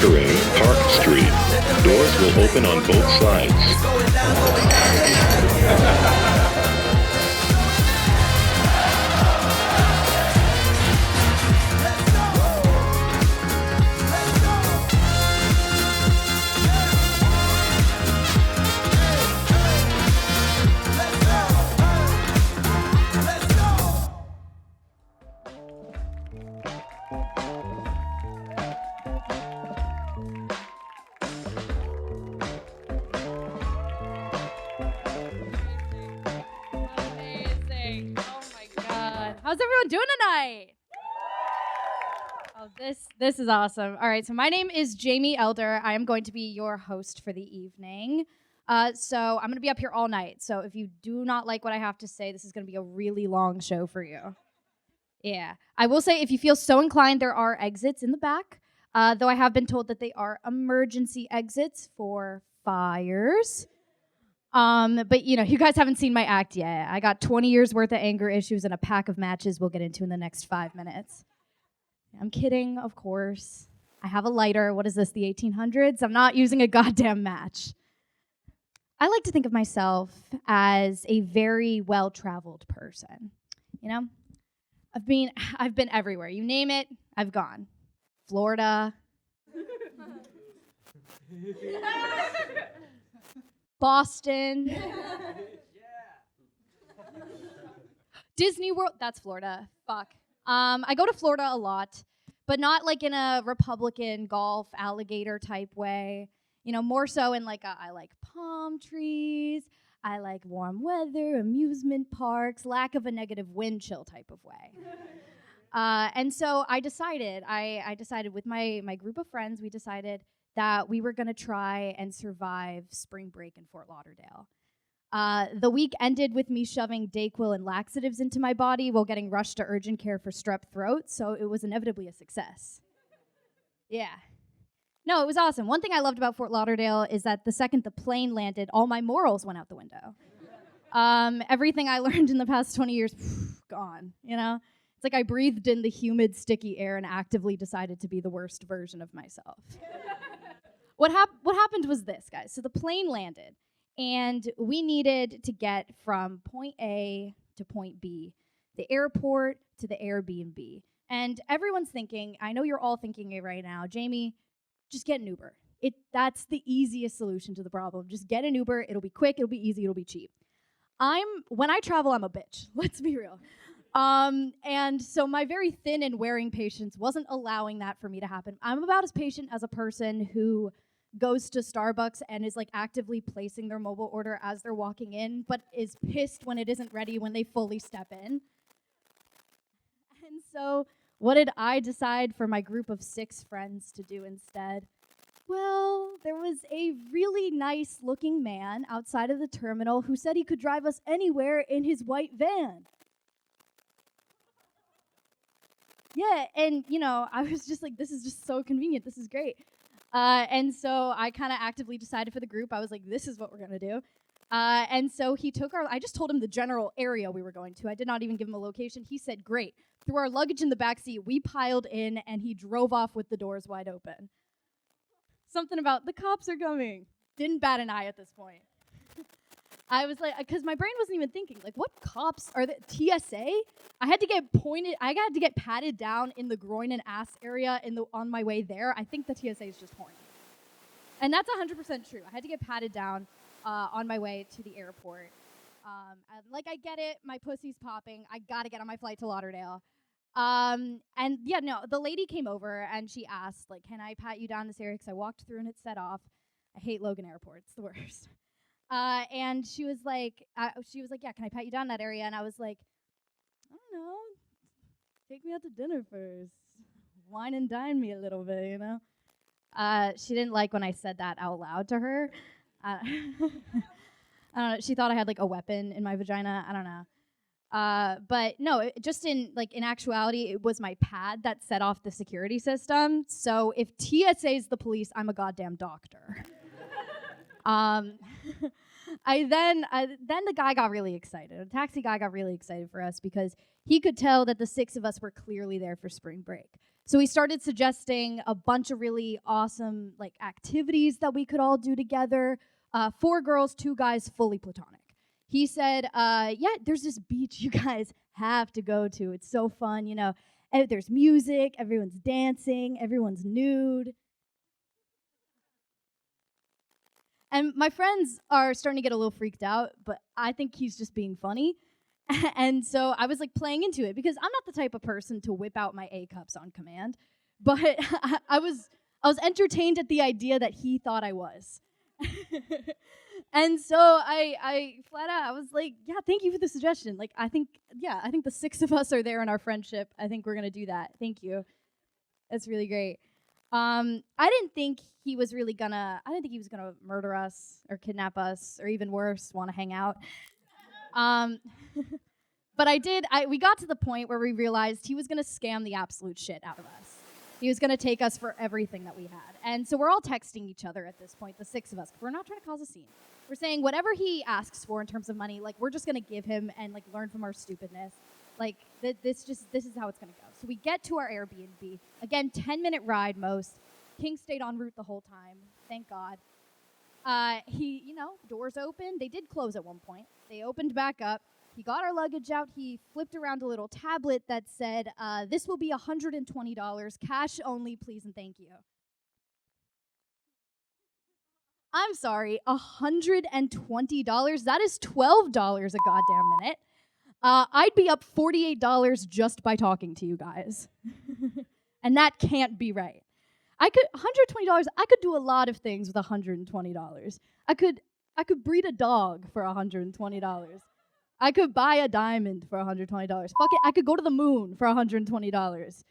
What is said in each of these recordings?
Entering Park Street. Doors will open on both sides. How's everyone doing tonight? Oh, this is awesome. All right, so my name is Jamie Elder. I am going to be your host for the evening. So I'm going to be up here all night. So if you do not like what I have to say, this is going to be a really long show for you. Yeah. I will say, if you feel so inclined, there are exits in the back, though I have been told that they are emergency exits for fires. But you guys haven't seen my act yet. I got 20 years worth of anger issues and a pack of matches we'll get into in the next 5 minutes. I'm kidding, of course. I have a lighter. What is this, the 1800s? I'm not using a goddamn match. I like to think of myself as a very well-traveled person. I've been everywhere. You name it, I've gone. Florida. Boston. Disney World. That's Florida. Fuck. I go to Florida a lot, but not like in a Republican golf alligator type way. More so in I like palm trees. I like warm weather, amusement parks, lack of a negative wind chill type of way. And so I decided with my group of friends, we decided that we were going to try and survive spring break in Fort Lauderdale. The week ended with me shoving Dayquil and laxatives into my body while getting rushed to urgent care for strep throat, so it was inevitably a success. Yeah. No, it was awesome. One thing I loved about Fort Lauderdale is that the second the plane landed, all my morals went out the window. Everything I learned in the past 20 years, gone, It's like I breathed in the humid, sticky air and actively decided to be the worst version of myself. What happened was this, guys. So the plane landed, and we needed to get from point A to point B, the airport to the Airbnb. And everyone's thinking, I know you're all thinking it right now, Jamie, just get an Uber. That's the easiest solution to the problem. Just get an Uber. It'll be quick. It'll be easy. It'll be cheap. When I travel, I'm a bitch. Let's be real. And so my very thin and wearing patience wasn't allowing that for me to happen. I'm about as patient as a person who goes to Starbucks and is actively placing their mobile order as they're walking in, but is pissed when it isn't ready when they fully step in. And so what did I decide for my group of 6 friends to do instead? Well, there was a really nice looking man outside of the terminal who said he could drive us anywhere in his white van. Yeah, and I was just like, this is just so convenient. This is great. And so I kind of actively decided for the group, I was like, this is what we're going to do. And so he took I just told him the general area we were going to. I did not even give him a location. He said, great. Threw our luggage in the backseat, we piled in, and he drove off with the doors wide open. Something about the cops are coming. Didn't bat an eye at this point. I was like, because my brain wasn't even thinking, what cops are the TSA? I had to get patted down in the groin and ass area on my way there. I think the TSA is just horny. And that's 100% true. I had to get patted down on my way to the airport. I get it, my pussy's popping. I gotta get on my flight to Lauderdale. The lady came over and she asked, can I pat you down this area? Because I walked through and it set off. I hate Logan Airport. It's the worst. And she was like, yeah, can I pat you down that area? And I was like, I don't know. Take me out to dinner first. Wine and dine me a little bit, She didn't like when I said that out loud to her. I don't know. She thought I had a weapon in my vagina. I don't know. But no, in actuality, it was my pad that set off the security system. So if TSA's the police, I'm a goddamn doctor. Then the guy got really excited. The taxi guy got really excited for us because he could tell that the 6 of us were clearly there for spring break. So he started suggesting a bunch of really awesome like activities that we could all do together. 4 girls, 2 guys, fully platonic. He said, yeah, there's this beach you guys have to go to. It's so fun, you know. There's music, everyone's dancing, everyone's nude. And my friends are starting to get a little freaked out, but I think he's just being funny. And so I was like playing into it because I'm not the type of person to whip out my A cups on command. But I was entertained at the idea that he thought I was. And so I flat out, I was like, yeah, thank you for the suggestion. Like, I think the 6 of us are there in our friendship. I think we're going to do that. Thank you. That's really great. I didn't think he was going to murder us or kidnap us or even worse, want to hang out. But we got to the point where we realized he was going to scam the absolute shit out of us. He was going to take us for everything that we had. And so we're all texting each other at this point, the 6 of us. We're not trying to cause a scene. We're saying whatever he asks for in terms of money, like, we're just going to give him and, like, learn from our stupidness. Like, this is how it's going to go. So we get to our Airbnb. Again, 10-minute ride most. King stayed en route the whole time. Thank God. Doors open. They did close at one point. They opened back up. He got our luggage out. He flipped around a little tablet that said, this will be $120, cash only, please and thank you. I'm sorry, $120? That is $12 a goddamn minute. I'd be up $48 just by talking to you guys. And that can't be right. $120, I could do a lot of things with $120. I could breed a dog for $120. I could buy a diamond for $120. Fuck it, I could go to the moon for $120.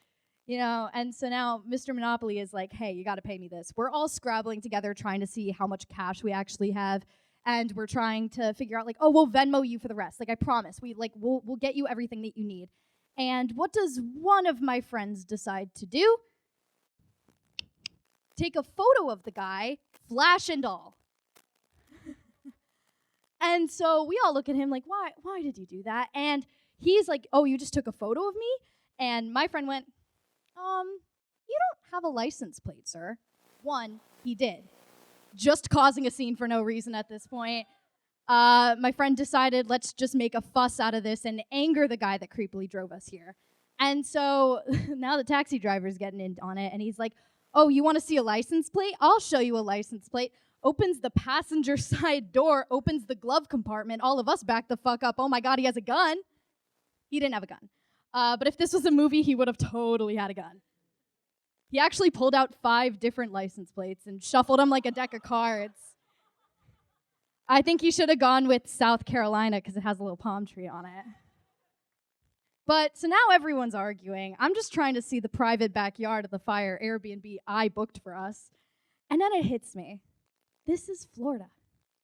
You know, and so now Mr. Monopoly is like, hey, you got to pay me this. We're all scrabbling together trying to see how much cash we actually have, and we're trying to figure out, like, oh, we'll Venmo you for the rest. Like, I promise. We'll get you everything that you need. And what does one of my friends decide to do? Take a photo of the guy, flash and all. And so we all look at him like, why did you do that? And he's like, oh, you just took a photo of me? And my friend went, you don't have a license plate, sir. 1, he did. Just causing a scene for no reason at this point. My friend decided, let's just make a fuss out of this and anger the guy that creepily drove us here. And so now the taxi driver's getting in on it, and he's like, oh, you want to see a license plate? I'll show you a license plate. Opens the passenger side door, opens the glove compartment. All of us back the fuck up. Oh my God, he has a gun. He didn't have a gun. But if this was a movie, he would have totally had a gun. He actually pulled out 5 different license plates and shuffled them like a deck of cards. I think he should have gone with South Carolina because it has a little palm tree on it. But so now everyone's arguing. I'm just trying to see the private backyard of the fire Airbnb I booked for us. And then it hits me. This is Florida.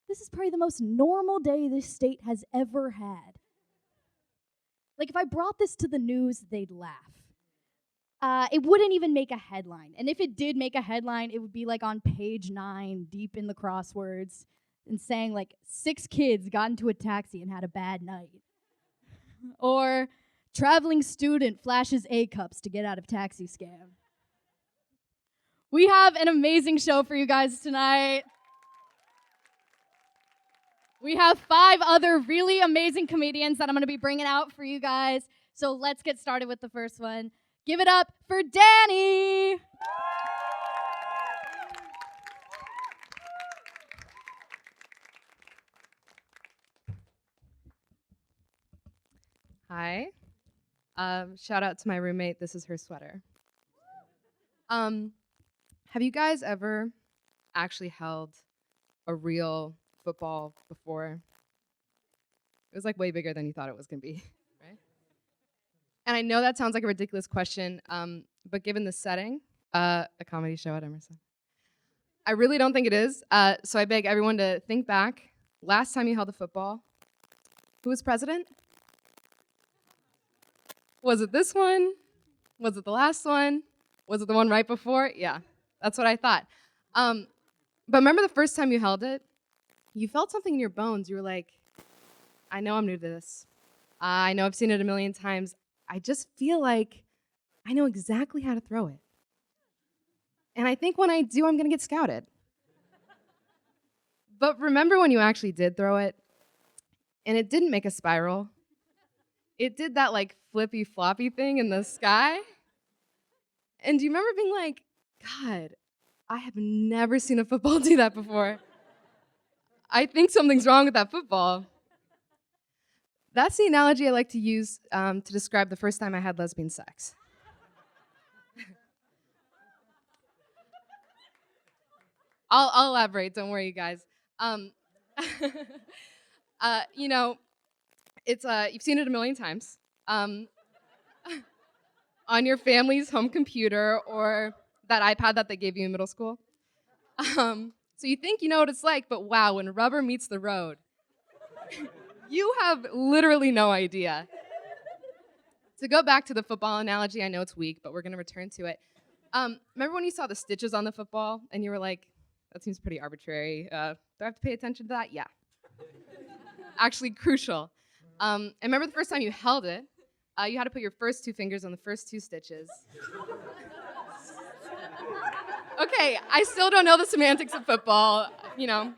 This is probably the most normal day this state has ever had. Like, if I brought this to the news, they'd laugh. It wouldn't even make a headline. And if it did make a headline, it would be like on page 9, deep in the crosswords, and saying like 6 kids got into a taxi and had a bad night. Or traveling student flashes A cups to get out of taxi scam. We have an amazing show for you guys tonight. We have 5 other really amazing comedians that I'm going to be bringing out for you guys. So let's get started with the first one. Give it up for Danny. Hi. Shout out to my roommate. This is her sweater. Have you guys ever actually held a real football before? It was like way bigger than you thought it was going to be, right? And I know that sounds like a ridiculous question, but given the setting, a comedy show at Emerson, I really don't think it is. So I beg everyone to think back. Last time you held a football, who was president? Was it this one? Was it the last one? Was it the one right before? Yeah, that's what I thought. But remember the first time you held it? You felt something in your bones. You were like, I know I'm new to this. I know I've seen it a million times. I just feel like I know exactly how to throw it. And I think when I do, I'm going to get scouted. But remember when you actually did throw it, and it didn't make a spiral? It did that like flippy floppy thing in the sky. And do you remember being like, God, I have never seen a football do that before. I think something's wrong with that football. That's the analogy I like to use to describe the first time I had lesbian sex. I'll elaborate, don't worry, you guys. You know, it's you've seen it a million times. On your family's home computer or that iPad that they gave you in middle school. So you think you know what it's like, but wow, when rubber meets the road, you have literally no idea. To go back to the football analogy, I know it's weak, but we're going to return to it. Remember when you saw the stitches on the football and you were like, that seems pretty arbitrary. Do I have to pay attention to that? Yeah. Actually crucial. And remember the first time you held it, you had to put your first two fingers on the first two stitches. Okay, I still don't know the semantics of football, you know.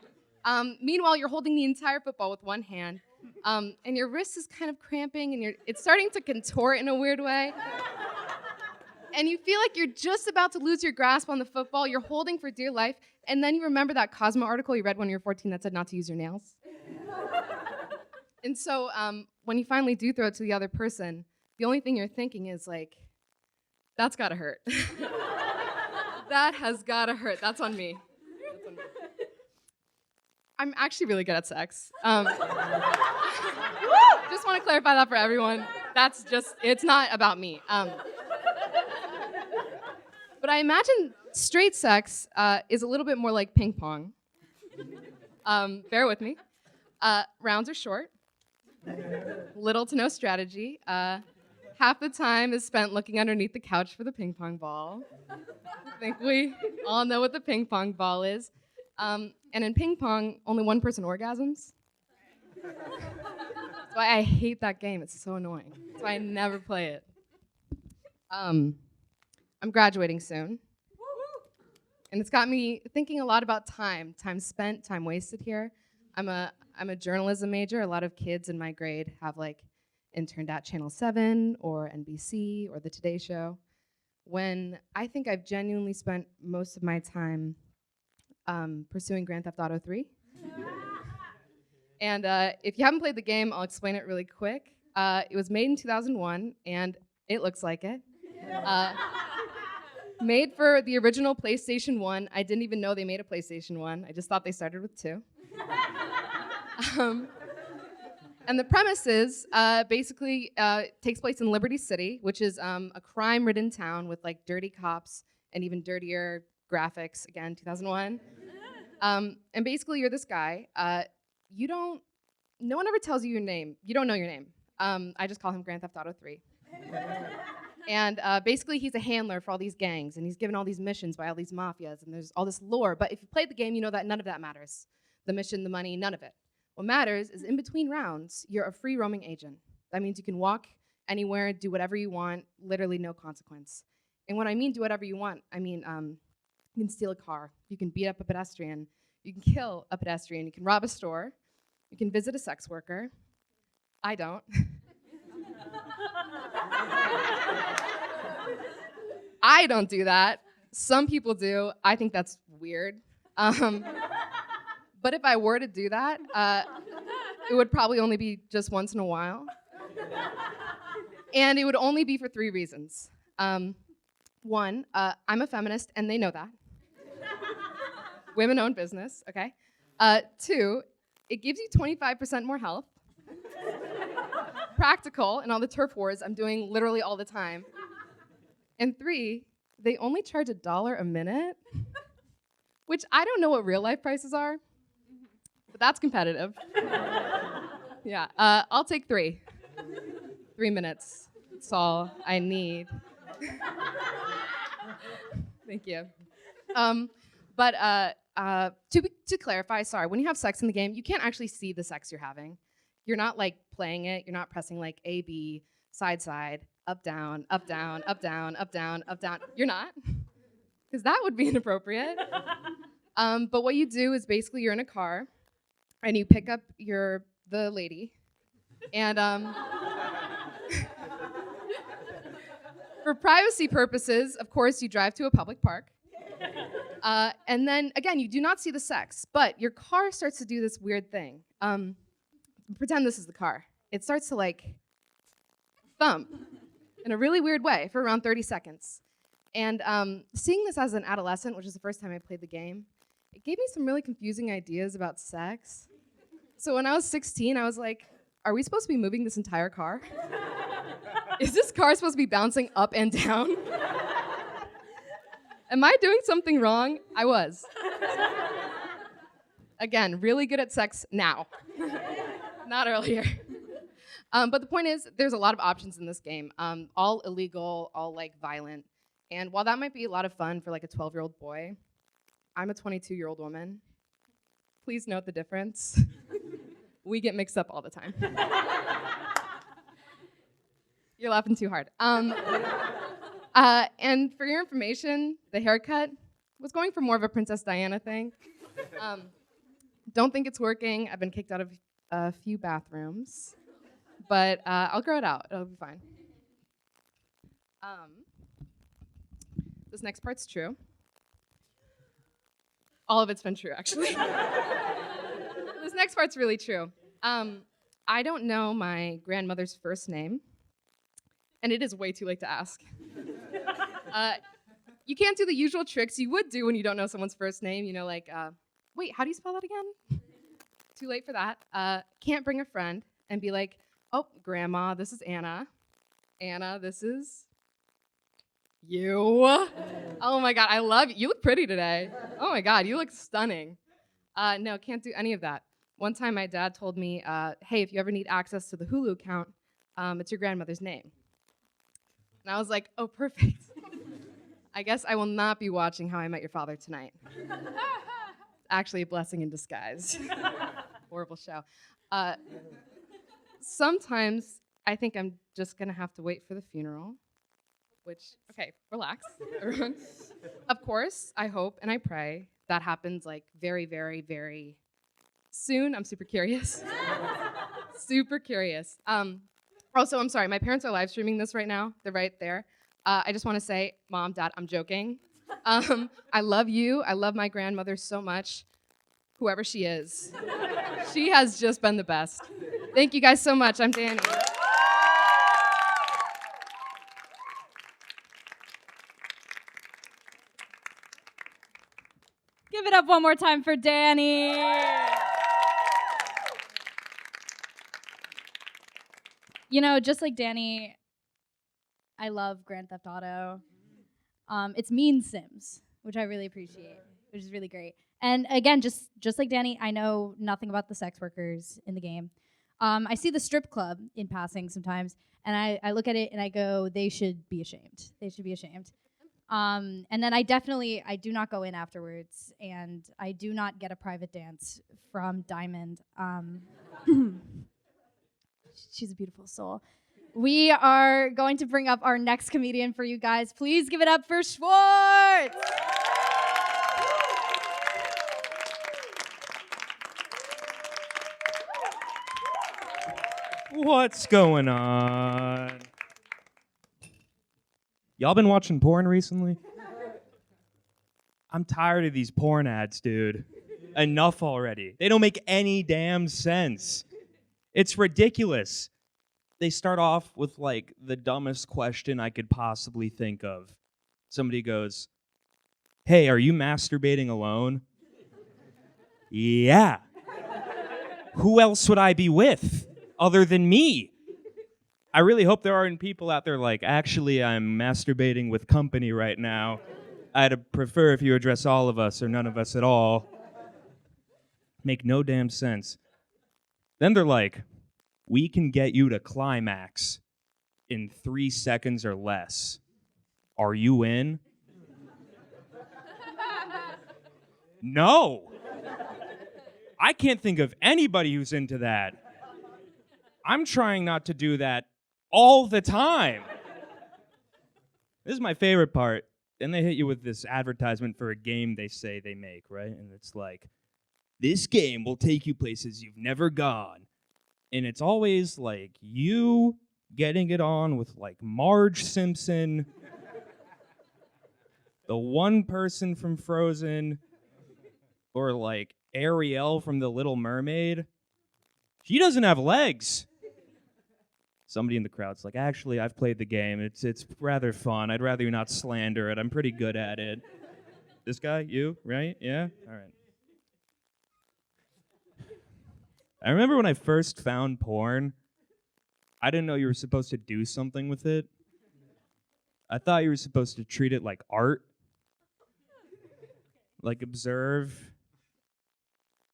Meanwhile, you're holding the entire football with one hand, and your wrist is kind of cramping, and it's starting to contort in a weird way. And you feel like you're just about to lose your grasp on the football. You're holding for dear life, and then you remember that Cosmo article you read when you were 14 that said not to use your nails. And so when you finally do throw it to the other person, the only thing you're thinking is like, that's gotta hurt. That has gotta hurt. That's on me. That's on me. I'm actually really good at sex. Just want to clarify that for everyone. It's not about me. But I imagine straight sex is a little bit more like ping pong. Bear with me. Rounds are short. Little to no strategy. Half the time is spent looking underneath the couch for the ping pong ball. I think we all know what the ping pong ball is. And in ping pong, only one person orgasms. That's why I hate that game. It's so annoying. That's why I never play it. I'm graduating soon. And it's got me thinking a lot about time spent, time wasted here. I'm a journalism major. A lot of kids in my grade have like interned at Channel 7 or NBC or The Today Show, when I think I've genuinely spent most of my time pursuing Grand Theft Auto 3. And if you haven't played the game, I'll explain it really quick. It was made in 2001, and it looks like it. Made for the original PlayStation 1. I didn't even know they made a PlayStation 1. I just thought they started with 2. And the premise is basically takes place in Liberty City, which is a crime-ridden town with like dirty cops and even dirtier graphics. Again, 2001. And basically, you're this guy. No one ever tells you your name. You don't know your name. I just call him Grand Theft Auto 3. And basically, he's a handler for all these gangs, and he's given all these missions by all these mafias, and there's all this lore. But if you played the game, you know that none of that matters. The mission, the money, none of it. What matters is in between rounds, you're a free roaming agent. That means you can walk anywhere, do whatever you want, literally no consequence. And when I mean do whatever you want, I mean you can steal a car, you can beat up a pedestrian, you can kill a pedestrian, you can rob a store, you can visit a sex worker. I don't. I don't do that. Some people do. I think that's weird. But if I were to do that, it would probably only be just once in a while. And it would only be for 3 reasons. One, I'm a feminist, and they know that. Women-owned business, okay? 2, it gives you 25% more health. Practical, and all the turf wars I'm doing literally all the time. And 3, they only charge $1 a minute, which I don't know what real life prices are. But that's competitive. Yeah, I'll take 3. 3 minutes. That's all I need. Thank you. But to clarify, sorry, when you have sex in the game, you can't actually see the sex you're having. You're not like playing it. You're not pressing like A, B, side, side, up, down, up, down, up, down, up, down, up, down. You're not, because that would be inappropriate. But what you do is basically you're in a car, and you pick up the lady, and for privacy purposes, of course, you drive to a public park. And then, again, you do not see the sex, but your car starts to do this weird thing. Pretend this is the car. It starts to, like, thump in a really weird way for around 30 seconds. And seeing this as an adolescent, which is the first time I played the game, it gave me some really confusing ideas about sex. So when I was 16, I was like, are we supposed to be moving this entire car? Is this car supposed to be bouncing up and down? Am I doing something wrong? I was. Again, really good at sex now, not earlier. But the point is, there's a lot of options in this game, all illegal, all like violent. And while that might be a lot of fun for like a 12-year-old boy, I'm a 22-year-old woman. Please note the difference. We get mixed up all the time. You're laughing too hard. And for your information, the haircut was going for more of a Princess Diana thing. Don't think it's working. I've been kicked out of a few bathrooms, but I'll grow it out. It'll be fine. This next part's true. All of it's been true, actually. This next part's really true. I don't know my grandmother's first name, and it is way too late to ask. You can't do the usual tricks you would do when you don't know someone's first name, like, wait, how do you spell that again? Too late for that. Can't bring a friend and be like, oh, Grandma, this is Anna. Anna, this is you. Oh my God, I love you. You look pretty today. Oh my God, you look stunning. No, can't do any of that. One time my dad told me, hey, if you ever need access to the Hulu account, it's your grandmother's name. And I was like, oh, perfect. I guess I will not be watching How I Met Your Father tonight. Actually a blessing in disguise. Horrible show. Sometimes I think I'm just gonna have to wait for the funeral, which, okay, relax, everyone. Of course, I hope and I pray that happens like very, very, very soon. I'm super curious. Super curious. Also, I'm sorry, my parents are live streaming this right now. They're right there. I just want to say, Mom, Dad, I'm joking. I love you. I love my grandmother so much. Whoever she is. She has just been the best. Thank you guys so much. I'm Danny. Give it up one more time for Danny. Just like Danny, I love Grand Theft Auto. It's mean Sims, which I really appreciate, which is really great. And again, just like Danny, I know nothing about the sex workers in the game. I see the strip club in passing sometimes, and I look at it and I go, they should be ashamed. They should be ashamed. And then I do not go in afterwards, and I do not get a private dance from Diamond. She's a beautiful soul. We are going to bring up our next comedian for you guys. Please give it up for Schwartz. What's going on? Y'all been watching porn recently? I'm tired of these porn ads, dude. Enough already. They don't make any damn sense. It's ridiculous. They start off with like the dumbest question I could possibly think of. Somebody goes, hey, are you masturbating alone? Yeah. Who else would I be with other than me? I really hope there aren't people out there like, actually, I'm masturbating with company right now. I'd prefer if you address all of us or none of us at all. Make no damn sense. Then they're like, we can get you to climax in 3 seconds or less. Are you in? No. I can't think of anybody who's into that. I'm trying not to do that all the time. This is my favorite part. Then they hit you with this advertisement for a game they say they make, right? And it's like, this game will take you places you've never gone. And it's always like you getting it on with like Marge Simpson, the one person from Frozen, or like Ariel from The Little Mermaid. She doesn't have legs. Somebody in the crowd's like, actually, I've played the game. It's rather fun. I'd rather you not slander it. I'm pretty good at it. This guy? You? Right? Yeah? All right. I remember when I first found porn, I didn't know you were supposed to do something with it. I thought you were supposed to treat it like art. Like observe,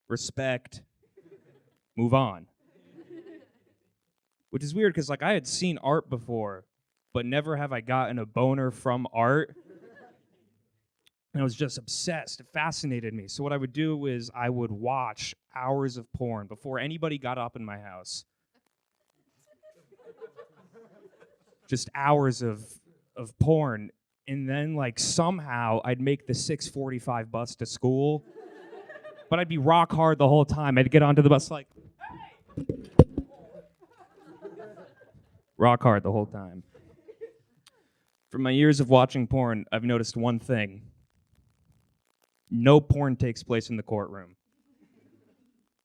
respect, move on. Which is weird because like I had seen art before, but never have I gotten a boner from art. And I was just obsessed. It fascinated me. So what I would do is I would watch hours of porn before anybody got up in my house. Just hours of porn. And then like somehow I'd make the 6:45 bus to school. But I'd be rock hard the whole time. I'd get onto the bus like, hey! Rock hard the whole time. From my years of watching porn, I've noticed one thing. No porn takes place in the courtroom.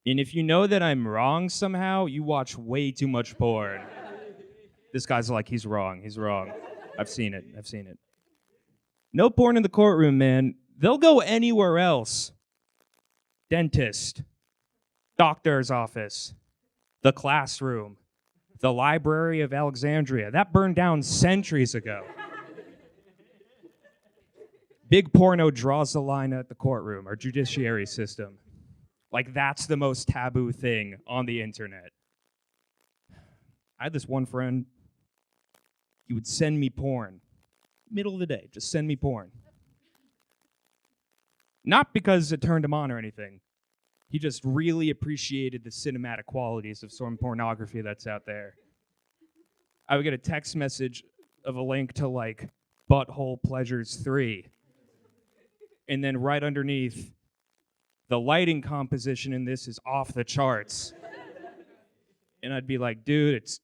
And if you know that I'm wrong somehow, you watch way too much porn. This guy's like, he's wrong. I've seen it. No porn in the courtroom, man. They'll go anywhere else. Dentist, doctor's office, the classroom, the Library of Alexandria. That burned down centuries ago. Big porno draws the line at the courtroom, our judiciary system. Like, that's the most taboo thing on the internet. I had this one friend, he would send me porn. Middle of the day, just send me porn. Not because it turned him on or anything. He just really appreciated the cinematic qualities of some pornography that's out there. I would get a text message of a link to, like, Butthole Pleasures 3. And then right underneath, the lighting composition in this is off the charts. And I'd be like, dude, it's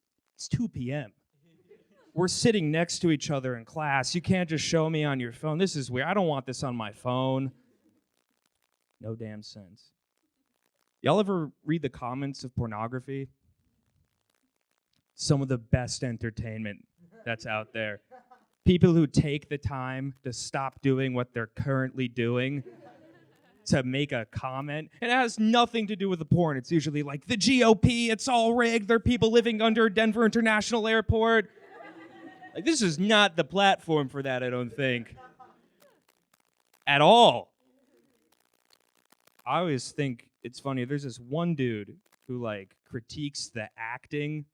2 p.m. We're sitting next to each other in class. You can't just show me on your phone. This is weird. I don't want this on my phone. No damn sense. Y'all ever read the comments of pornography? Some of the best entertainment that's out there. People who take the time to stop doing what they're currently doing to make a comment. And it has nothing to do with the porn. It's usually like, the GOP, it's all rigged. There are people living under Denver International Airport. Like, this is not the platform for that, I don't think. At all. I always think it's funny. There's this one dude who, like, critiques the acting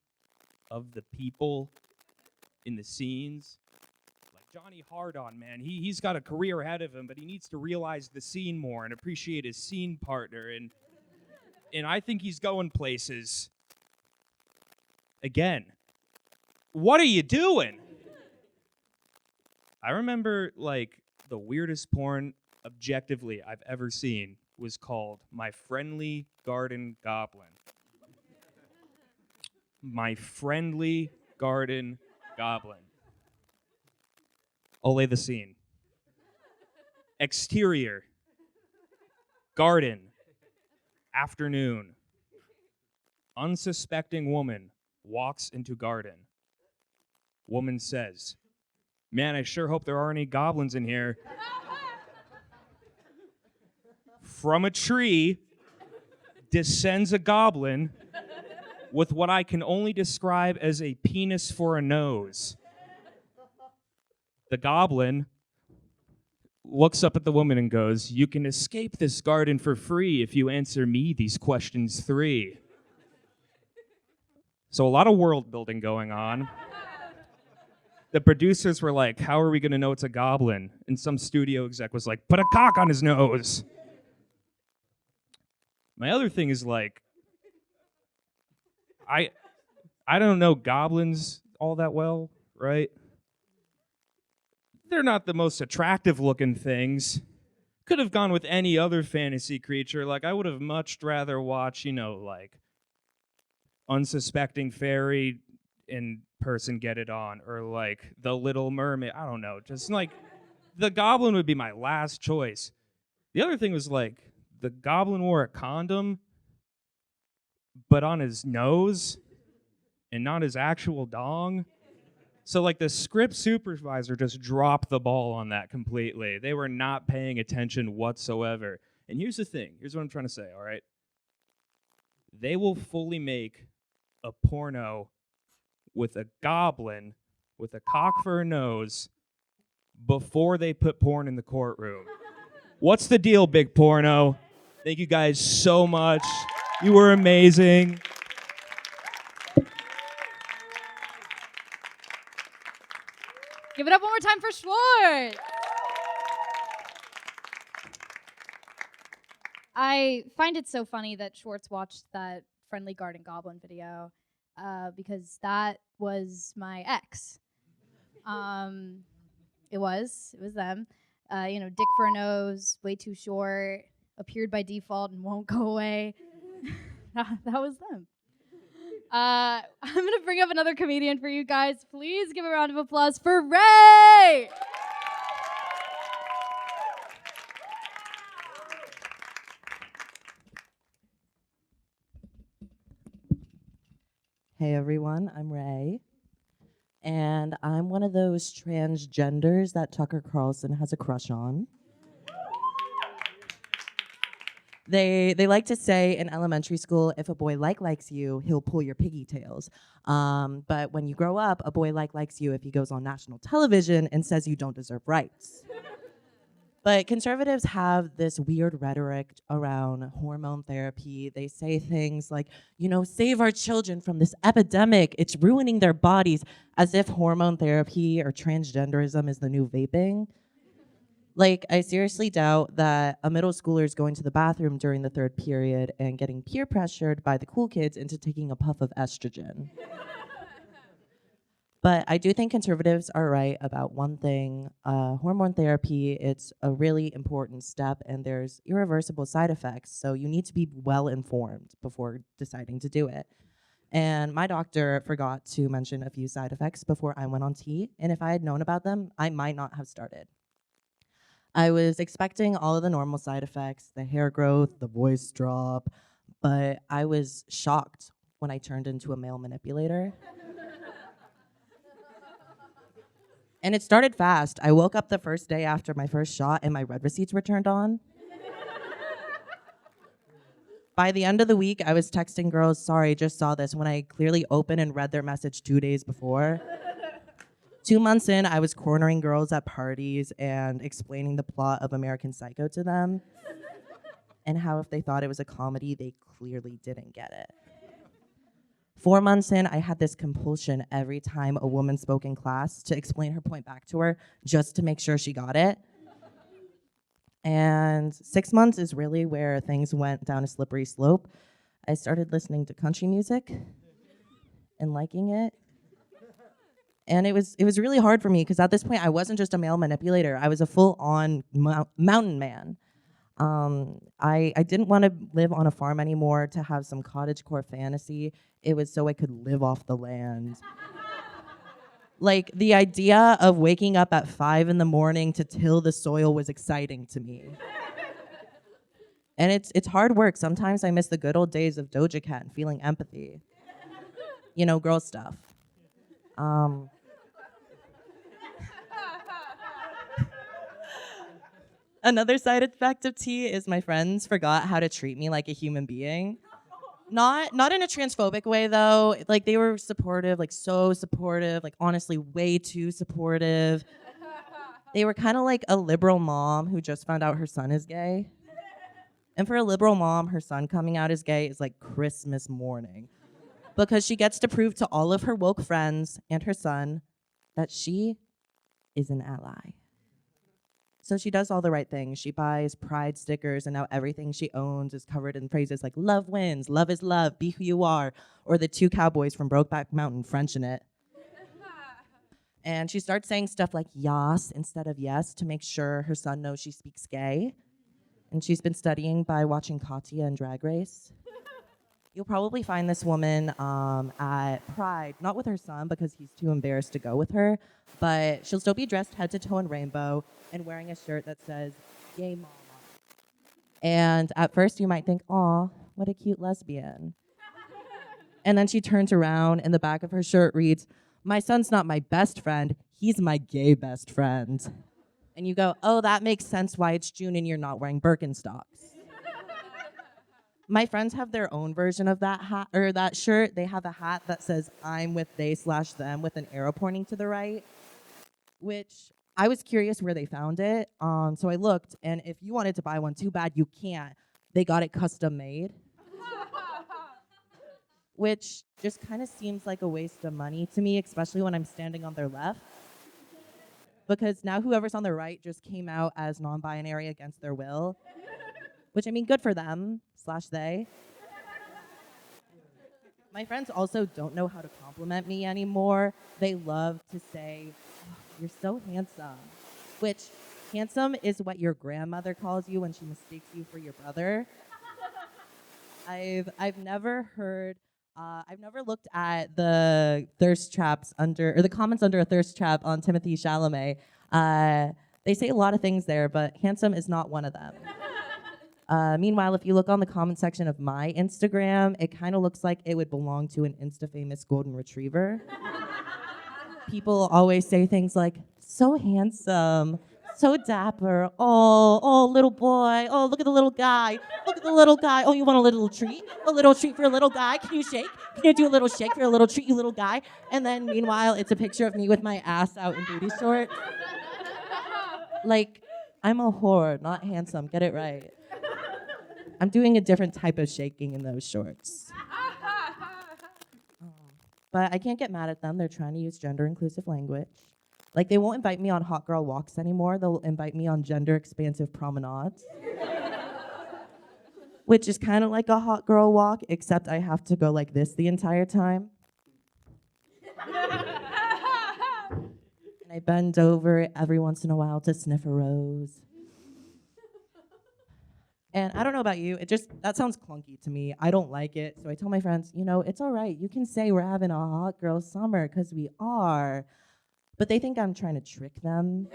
of the people in the scenes. Johnny Hardon, man, he's got a career ahead of him, but he needs to realize the scene more and appreciate his scene partner. And I think he's going places. Again, what are you doing? I remember, like, the weirdest porn objectively I've ever seen was called My Friendly Garden Goblin. My Friendly Garden Goblin. I'll lay the scene. Exterior. Garden. Afternoon. Unsuspecting woman walks into garden. Woman says, "Man, I sure hope there aren't any goblins in here." From a tree descends a goblin with what I can only describe as a penis for a nose. The goblin looks up at the woman and goes, "You can escape this garden for free if you answer me these questions 3. So a lot of world building going on. The producers were like, how are we going to know it's a goblin? And some studio exec was like, put a cock on his nose. My other thing is, like, I don't know goblins all that well, right? They're not the most attractive looking things. Could have gone with any other fantasy creature. Like, I would have much rather watch, like Unsuspecting Fairy in person get it on, or like The Little Mermaid. I don't know. Just like the goblin would be my last choice. The other thing was like the goblin wore a condom, but on his nose and not his actual dong. So like the script supervisor just dropped the ball on that completely. They were not paying attention whatsoever. And here's the thing. Here's what I'm trying to say, all right? They will fully make a porno with a goblin with a cock for a nose before they put porn in the courtroom. What's the deal, big porno? Thank you guys so much. You were amazing. Give it up one more time for Schwartz. I find it so funny that Schwartz watched that Friendly Garden Goblin video because that was my ex. It was them. Dick for a nose, way too short, appeared by default and won't go away. That was them. I'm going to bring up another comedian for you guys. Please give a round of applause for Ray! Hey everyone, I'm Ray. And I'm one of those transgenders that Tucker Carlson has a crush on. They like to say in elementary school, if a boy likes you, he'll pull your pigtails. But when you grow up, a boy likes you if he goes on national television and says you don't deserve rights. But conservatives have this weird rhetoric around hormone therapy. They say things like, save our children from this epidemic. It's ruining their bodies, as if hormone therapy or transgenderism is the new vaping. Like, I seriously doubt that a middle schooler is going to the bathroom during the third period and getting peer pressured by the cool kids into taking a puff of estrogen. But I do think conservatives are right about one thing. Hormone therapy, it's a really important step, and there's irreversible side effects, so you need to be well informed before deciding to do it. And my doctor forgot to mention a few side effects before I went on T, and if I had known about them, I might not have started. I was expecting all of the normal side effects, the hair growth, the voice drop, but I was shocked when I turned into a male manipulator. And it started fast. I woke up the first day after my first shot and my red receipts were turned on. By the end of the week, I was texting girls, sorry, just saw this, when I clearly opened and read their message 2 days before. 2 months in, I was cornering girls at parties and explaining the plot of American Psycho to them, and how if they thought it was a comedy, they clearly didn't get it. 4 months in, I had this compulsion every time a woman spoke in class to explain her point back to her just to make sure she got it. And 6 months is really where things went down a slippery slope. I started listening to country music and liking it. And it was really hard for me because at this point I wasn't just a male manipulator. I was a full-on mountain man. I didn't want to live on a farm anymore to have some cottagecore fantasy. It was so I could live off the land. Like, the idea of waking up at 5 in the morning to till the soil was exciting to me. And it's hard work. Sometimes I miss the good old days of Doja Cat and feeling empathy. Girl stuff. Another side effect of tea is my friends forgot how to treat me like a human being. Not in a transphobic way, though. Like, they were supportive, like so supportive, like honestly way too supportive. They were kind of like a liberal mom who just found out her son is gay. And for a liberal mom, her son coming out as gay is like Christmas morning, because she gets to prove to all of her woke friends and her son that she is an ally. So she does all the right things. She buys pride stickers, and now everything she owns is covered in phrases like love wins, love is love, be who you are, or the two cowboys from Brokeback Mountain Frenching it. And she starts saying stuff like yas instead of yes to make sure her son knows she speaks gay. And she's been studying by watching Katya and Drag Race. You'll probably find this woman at Pride, not with her son because he's too embarrassed to go with her, but she'll still be dressed head to toe in rainbow and wearing a shirt that says, "Yay, Mama." And at first you might think, aw, what a cute lesbian. And then she turns around and the back of her shirt reads, "My son's not my best friend, he's my gay best friend." And you go, oh, that makes sense why it's June and you're not wearing Birkenstocks. My friends have their own version of that hat or that shirt. They have a hat that says "I'm with they/them" with an arrow pointing to the right, which I was curious where they found it. So I looked, and if you wanted to buy one, too bad you can't. They got it custom made, which just kind of seems like a waste of money to me, especially when I'm standing on their left. Because now whoever's on the right just came out as non-binary against their will, which I mean, good for them / they. My friends also don't know how to compliment me anymore. They love to say, "Oh, you're so handsome," which handsome is what your grandmother calls you when she mistakes you for your brother. I've never looked at the thirst traps or the comments under a thirst trap on Timothée Chalamet. They say a lot of things there, but handsome is not one of them. Meanwhile, if you look on the comment section of my Instagram, it kind of looks like it would belong to an Insta-famous golden retriever. People always say things like, "So handsome, so dapper, oh, little boy, oh, look at the little guy, oh, you want a little treat for a little guy, can you shake? Can you do a little shake for a little treat, you little guy?" And then meanwhile, it's a picture of me with my ass out in booty shorts. Like, I'm a whore, not handsome, get it right. I'm doing a different type of shaking in those shorts. But I can't get mad at them. They're trying to use gender-inclusive language. Like, they won't invite me on hot girl walks anymore. They'll invite me on gender-expansive promenades. Which is kind of like a hot girl walk, except I have to go like this the entire time. And I bend over every once in a while to sniff a rose. And I don't know about you, that sounds clunky to me. I don't like it. So I tell my friends, it's all right. You can say we're having a hot girl summer, because we are. But they think I'm trying to trick them.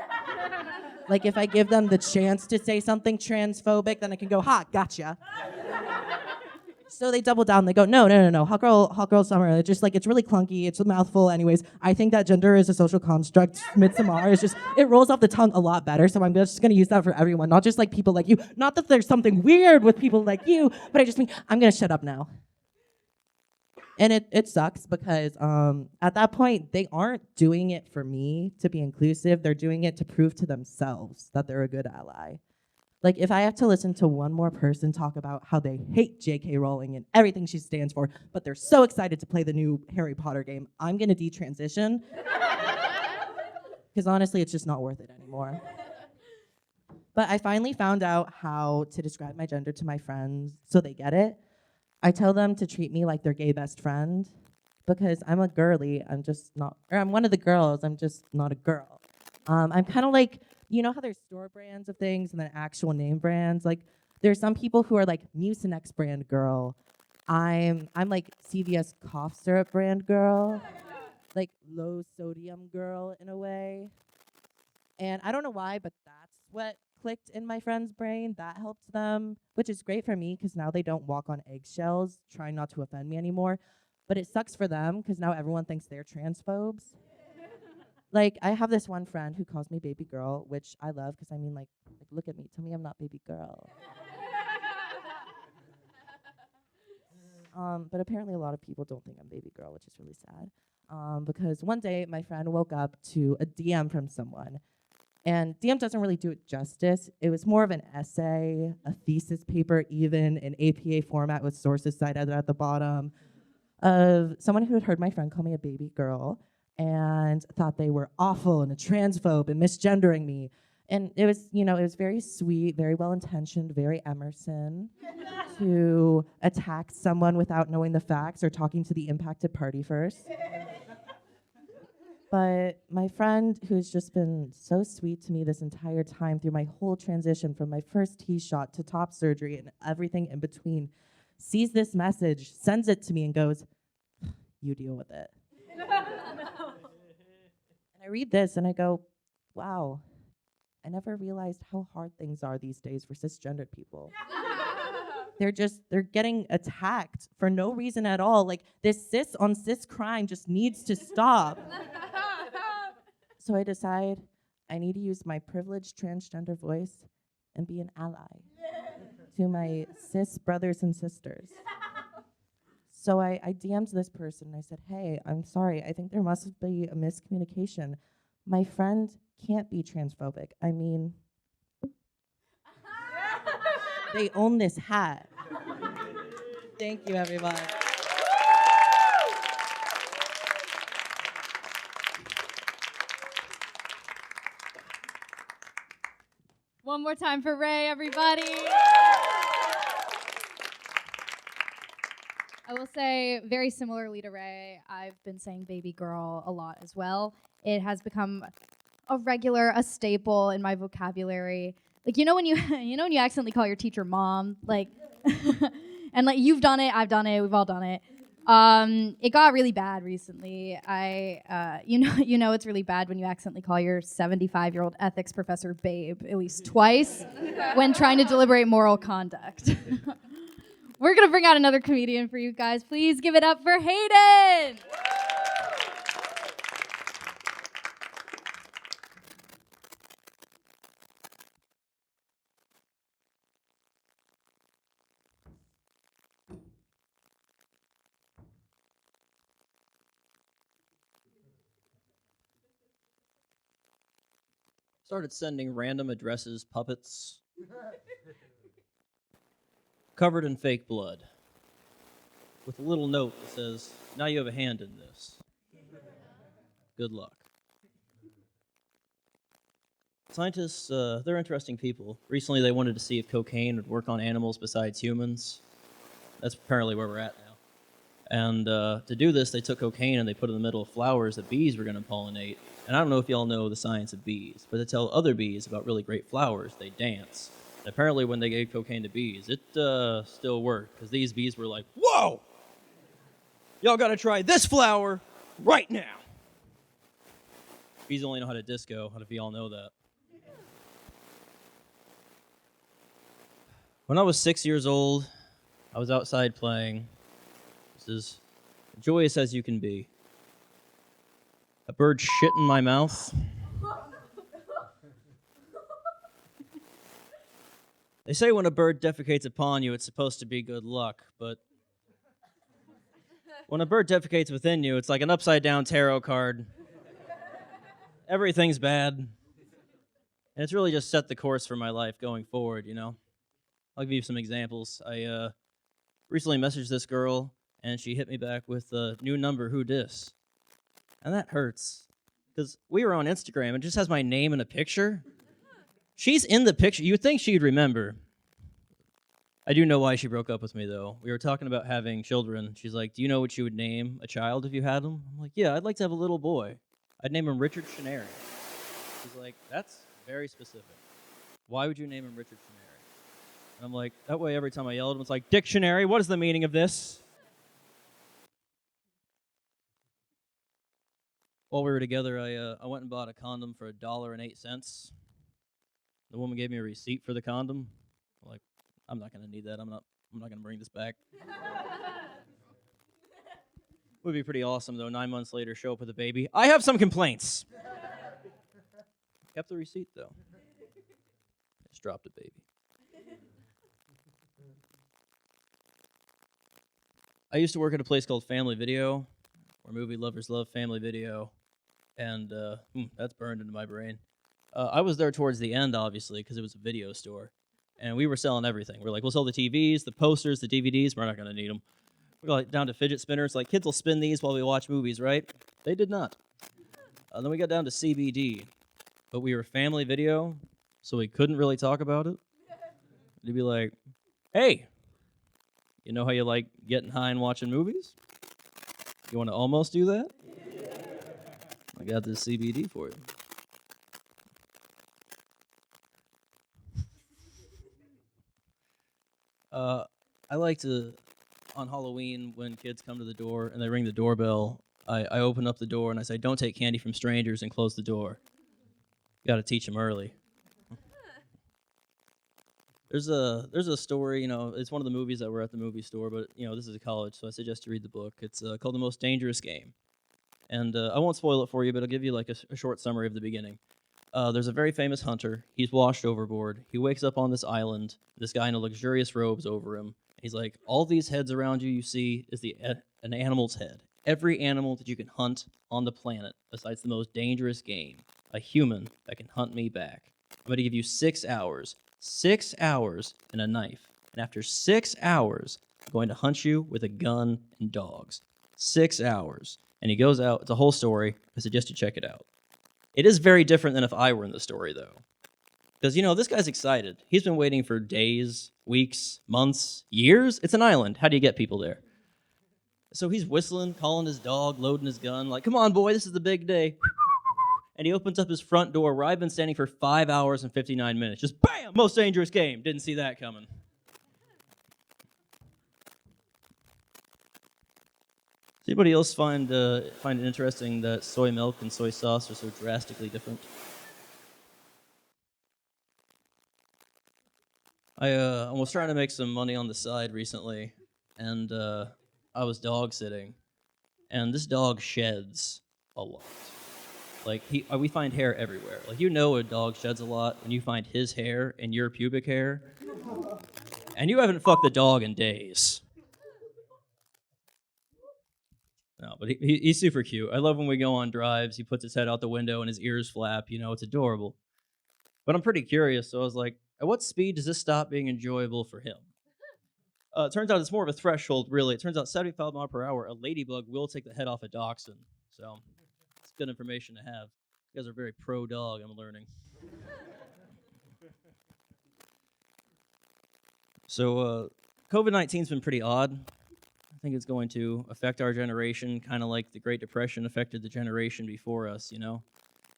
Like, if I give them the chance to say something transphobic, then I can go, "Ha, gotcha." So they double down. They go, no. Hot girl summer. It's just like, it's really clunky. It's a mouthful. Anyways, I think that gender is a social construct. Midsommar it rolls off the tongue a lot better. So I'm just going to use that for everyone, not just like people like you. Not that there's something weird with people like you, but I just mean, I'm going to shut up now. And it sucks because at that point, they aren't doing it for me to be inclusive. They're doing it to prove to themselves that they're a good ally. Like, if I have to listen to one more person talk about how they hate J.K. Rowling and everything she stands for, but they're so excited to play the new Harry Potter game, I'm going to detransition. Because honestly, it's just not worth it anymore. But I finally found out how to describe my gender to my friends so they get it. I tell them to treat me like their gay best friend because I'm a girly. I'm one of the girls. I'm just not a girl. I'm kind of like, you know how there's store brands of things and then actual name brands? Like, there's some people who are like Mucinex brand girl. I'm like CVS cough syrup brand girl. Like low sodium girl in a way. And I don't know why, but that's what clicked in my friend's brain. That helped them, which is great for me because now they don't walk on eggshells trying not to offend me anymore. But it sucks for them because now everyone thinks they're transphobes. Like, I have this one friend who calls me baby girl, which I love because I mean, like, look at me. Tell me I'm not baby girl. But apparently a lot of people don't think I'm baby girl, which is really sad. Because one day my friend woke up to a DM from someone. And DM doesn't really do it justice. It was more of an essay, a thesis paper, even in APA format with sources cited at the bottom, of someone who had heard my friend call me a baby girl and thought they were awful and a transphobe and misgendering me. And it was, it was very sweet, very well-intentioned, very Emerson to attack someone without knowing the facts or talking to the impacted party first. But my friend, who's just been so sweet to me this entire time through my whole transition from my first T shot to top surgery and everything in between, sees this message, sends it to me, and goes, "You deal with it." And I read this and I go, wow, I never realized how hard things are these days for cisgendered people. They're getting attacked for no reason at all. Like, this cis on cis crime just needs to stop. So I decide I need to use my privileged transgender voice and be an ally to my cis brothers and sisters. So I DM'd this person and I said, "Hey, I'm sorry, I think there must be a miscommunication. My friend can't be transphobic. I mean, they own this hat." Thank you, everybody. One more time for Ray, everybody. I will say, very similarly to Ray, I've been saying baby girl a lot as well. It has become a staple in my vocabulary. Like, when you when you accidentally call your teacher mom, like, and like, you've done it, I've done it, we've all done it. It got really bad recently. It's really bad when you accidentally call your 75-year-old ethics professor babe at least twice when trying to deliberate moral conduct. We're gonna bring out another comedian for you guys. Please give it up for Hayden. Started sending random addresses, puppets, covered in fake blood, with a little note that says, "Now you have a hand in this. Good luck." Scientists, they're interesting people. Recently they wanted to see if cocaine would work on animals besides humans. That's apparently where we're at now. And to do this, they took cocaine and they put it in the middle of flowers that bees were going to pollinate. And I don't know if y'all know the science of bees, but to tell other bees about really great flowers, they dance. And apparently when they gave cocaine to bees, it still worked, because these bees were like, "Whoa! Y'all got to try this flower right now." Bees only know how to disco. How do y'all know that? When I was 6 years old, I was outside playing. This is joyous as you can be. A bird shit in my mouth. They say when a bird defecates upon you, it's supposed to be good luck, but when a bird defecates within you, it's like an upside-down tarot card. Everything's bad. And it's really just set the course for my life going forward, I'll give you some examples. I recently messaged this girl, and she hit me back with a new number, who dis? And that hurts, because we were on Instagram, and it just has my name in a picture. She's in the picture. You would think she'd remember. I do know why she broke up with me, though. We were talking about having children. She's like, "Do you know what you would name a child if you had them?" I'm like, "Yeah, I'd like to have a little boy. I'd name him Richard Shenary." She's like, "That's very specific. Why would you name him Richard Shenary?" And I'm like, that way every time I yell at him, it's like, "Dictionary, what is the meaning of this?" While we were together, I went and bought a condom for $1.08. The woman gave me a receipt for the condom. I'm like, I'm not gonna need that. I'm not gonna bring this back. Would be pretty awesome though. 9 months later, show up with a baby. I have some complaints. Kept the receipt though. Just dropped a baby. I used to work at a place called Family Video, where movie lovers love Family Video, and that's burned into my brain. I was there towards the end, obviously, because it was a video store, and we were selling everything. We're like, we'll sell the TVs, the posters, the DVDs. We're not going to need them. We got down to fidget spinners. Like, kids will spin these while we watch movies, right? They did not. Then we got down to CBD, but we were Family Video, so we couldn't really talk about it. He'd be like, hey, you know how you like getting high and watching movies? You want to almost do that? I got this CBD for you. I like to, on Halloween, when kids come to the door and they ring the doorbell, I open up the door and I say, don't take candy from strangers, and close the door. Got to teach them early. There's a story, it's one of the movies that were at the movie store, but, this is a college, so I suggest you read the book. It's called The Most Dangerous Game. And I won't spoil it for you, but I'll give you like a short summary of the beginning. There's a very famous hunter. He's washed overboard. He wakes up on this island. This guy in a luxurious robe's over him. He's like, all these heads around you see is an animal's head. Every animal that you can hunt on the planet, besides the most dangerous game, a human that can hunt me back. I'm going to give you 6 hours. 6 hours and a knife. And after 6 hours, I'm going to hunt you with a gun and dogs. 6 hours. And he goes out. It's a whole story. I suggest you check it out. It is very different than if I were in the story, though. Because, this guy's excited. He's been waiting for days, weeks, months, years. It's an island. How do you get people there? So he's whistling, calling his dog, loading his gun, like, come on, boy, this is the big day. And he opens up his front door where I've been standing for 5 hours and 59 minutes. Just bam! Most dangerous game. Didn't see that coming. Does anybody else find it interesting that soy milk and soy sauce are so drastically different? I was trying to make some money on the side recently, and I was dog sitting, and this dog sheds a lot. Like, we find hair everywhere. Like, a dog sheds a lot when you find his hair and your pubic hair, and you haven't fucked the dog in days. No, but he's super cute. I love when we go on drives. He puts his head out the window and his ears flap. It's adorable. But I'm pretty curious, so I was like, at what speed does this stop being enjoyable for him? It turns out it's more of a threshold, really. It turns out 75 miles per hour, a ladybug will take the head off a dachshund. So it's good information to have. You guys are very pro-dog, I'm learning. So COVID-19's been pretty odd. I think it's going to affect our generation, kind of like the Great Depression affected the generation before us,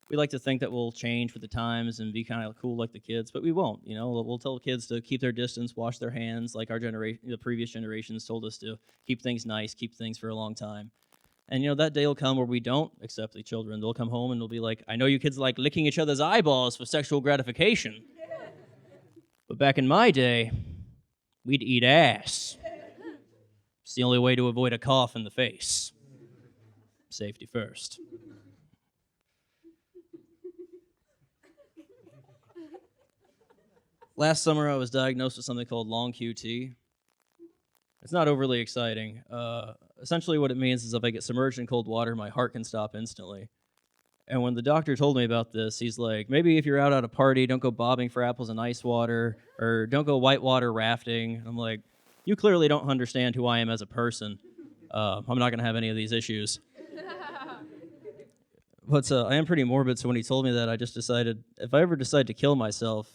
We like to think that we'll change with the times and be kind of cool like the kids, but we won't, We'll tell kids to keep their distance, wash their hands, like the previous generations told us to keep things nice, keep things for a long time. And, that day will come where we don't accept the children. They'll come home and they'll be like, I know you kids like licking each other's eyeballs for sexual gratification. But back in my day, we'd eat ass. It's the only way to avoid a cough in the face. Safety first. Last summer, I was diagnosed with something called long QT. It's not overly exciting. Essentially what it means is if I get submerged in cold water, my heart can stop instantly. And when the doctor told me about this, he's like, maybe if you're out at a party, don't go bobbing for apples in ice water, or don't go whitewater rafting. I'm like, you clearly don't understand who I am as a person. I'm not going to have any of these issues. But I am pretty morbid, so when he told me that, I just decided, if I ever decide to kill myself,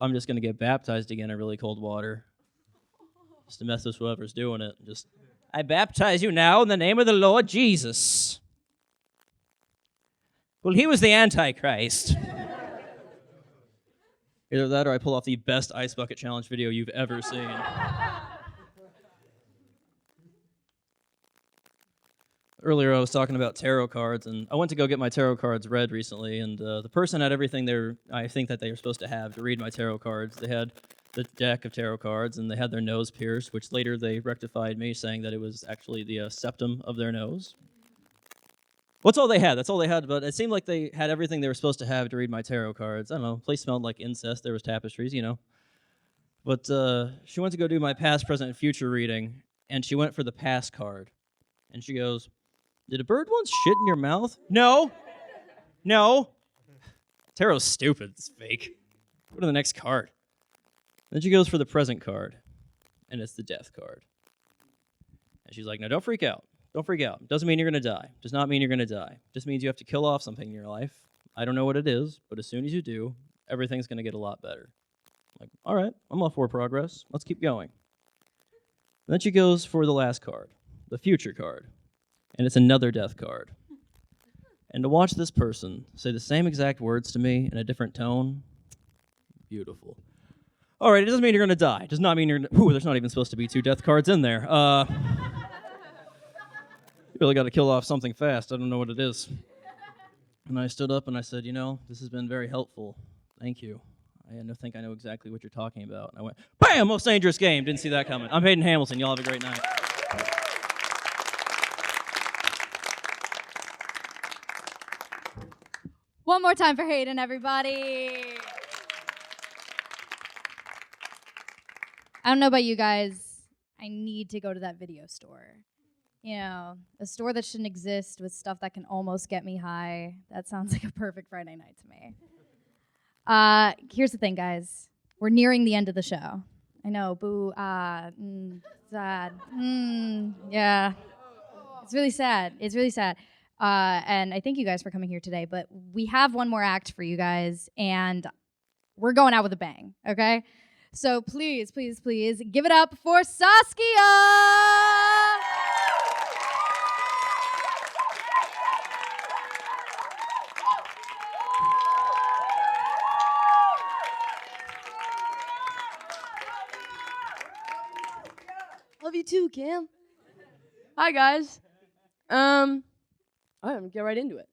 I'm just going to get baptized again in really cold water. Just to mess with whoever's doing it. I baptize you now in the name of the Lord Jesus. Well, he was the Antichrist. Either that or I pull off the best ice bucket challenge video you've ever seen. Earlier I was talking about tarot cards, and I went to go get my tarot cards read recently, and the person had everything I think that they were supposed to have to read my tarot cards. They had the deck of tarot cards, and they had their nose pierced, which later they rectified me, saying that it was actually the septum of their nose. That's all they had, but it seemed like they had everything they were supposed to have to read my tarot cards. I don't know, the place smelled like incest, there was tapestries, But she went to go do my past, present, and future reading, and she went for the past card. And she goes, did a bird once shit in your mouth? No. Tarot's stupid, it's fake. Go to the next card. Then she goes for the present card, and it's the death card. And she's like, no, don't freak out. Doesn't mean you're going to die. Does not mean you're going to die. Just means you have to kill off something in your life. I don't know what it is, but as soon as you do, Everything's going to get a lot better. Like, all right, I'm all for progress. Let's keep going. And then she goes for the last card, the future card. And it's another death card. And to watch this person say the same exact words to me in a different tone, beautiful. All right, it doesn't mean you're going to die. It does not mean you're going to... Ooh, there's not even supposed to be 2 death cards in there. You really got to kill off something fast. I don't know what it is. And I stood up and I said, this has been very helpful. Thank you. I think I know exactly what you're talking about. And I went, bam, most dangerous game. Didn't see that coming. I'm Hayden Hamilton. Y'all have a great night. One more time for Hayden, everybody. I don't know about you guys. I need to go to that video store. A store that shouldn't exist with stuff that can almost get me high. That sounds like a perfect Friday night to me. Here's the thing, guys. We're nearing the end of the show. I know, boo, sad. Yeah. It's really sad. And I thank you guys for coming here today, but we have one more act for you guys, and we're going out with a bang, okay? So please, please, please give it up for Saskia! Love you too, Cam. Hi, guys. I'm gonna get right into it.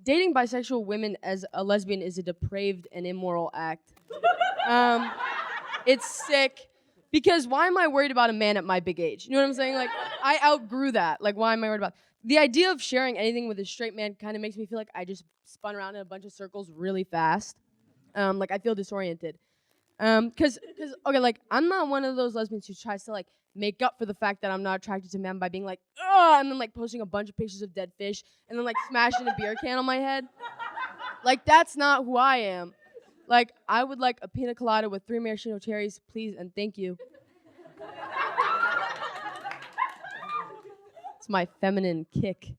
Dating bisexual women as a lesbian is a depraved and immoral act. It's sick because why am I worried about a man at my big age? You know what I'm saying? Like, I outgrew that. Like, why am I worried about the idea of sharing anything with a straight man? Kind of makes me feel like I just spun around in a bunch of circles really fast. Like, I feel disoriented. Cause okay, like, I'm not one of those lesbians who tries to like make up for the fact that I'm not attracted to men by being like, ugh, and then like posting a bunch of pictures of dead fish and then like smashing a beer can on my head. Like, that's not who I am. Like, I would like a pina colada with 3 maraschino cherries, please and thank you. It's my feminine kick.